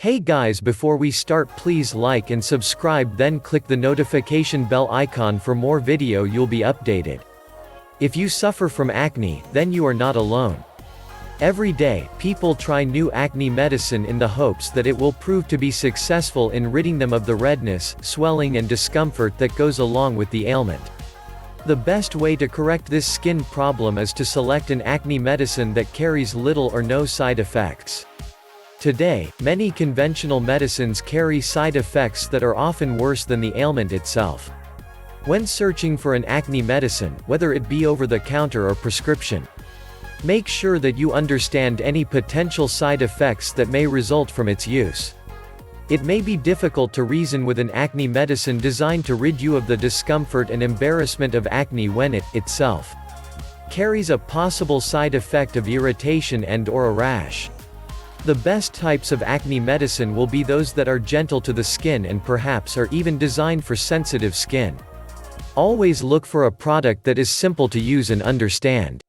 Hey guys, before we start, please like and subscribe, then click the notification bell icon for more video. You'll be updated. If you suffer from acne, then you are not alone. Every day, people try new acne medicine in the hopes that it will prove to be successful in ridding them of the redness, swelling and discomfort that goes along with the ailment. The best way to correct this skin problem is to select an acne medicine that carries little or no side effects. Today, many conventional medicines carry side effects that are often worse than the ailment itself. When searching for an acne medicine, whether it be over the counter or prescription, make sure that you understand any potential side effects that may result from its use. It may be difficult to reason with an acne medicine designed to rid you of the discomfort and embarrassment of acne when it, itself, carries a possible side effect of irritation and/or a rash. The best types of acne medicine will be those that are gentle to the skin and perhaps are even designed for sensitive skin. Always look for a product that is simple to use and understand.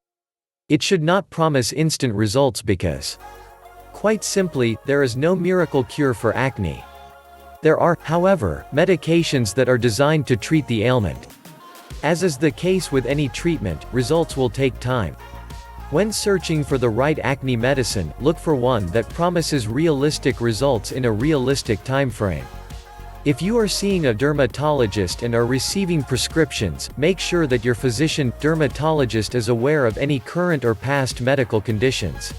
It should not promise instant results because, quite simply, there is no miracle cure for acne. There are, however, medications that are designed to treat the ailment. As is the case with any treatment, results will take time. When searching for the right acne medicine, look for one that promises realistic results in a realistic time frame. If you are seeing a dermatologist and are receiving prescriptions, make sure that your physician/dermatologist is aware of any current or past medical conditions.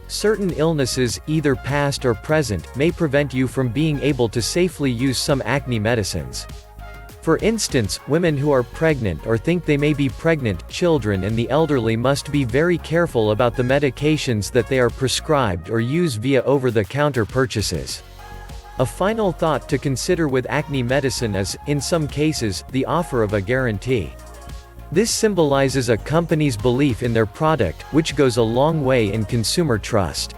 Certain illnesses, either past or present, may prevent you from being able to safely use some acne medicines. For instance, women who are pregnant or think they may be pregnant, children and the elderly must be very careful about the medications that they are prescribed or use via over-the-counter purchases. A final thought to consider with acne medicine is, in some cases, the offer of a guarantee. This symbolizes a company's belief in their product, which goes a long way in consumer trust.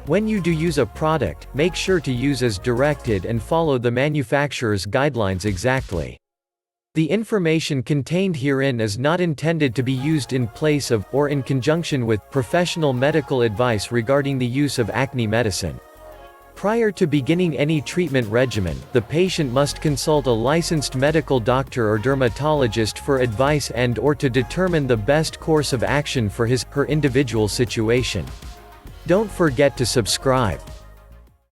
When you do use a product, make sure to use as directed and follow the manufacturer's guidelines exactly. The information contained herein is not intended to be used in place of, or in conjunction with, professional medical advice regarding the use of acne medicine. Prior to beginning any treatment regimen, the patient must consult a licensed medical doctor or dermatologist for advice and/or to determine the best course of action for his/her individual situation. Don't forget to subscribe.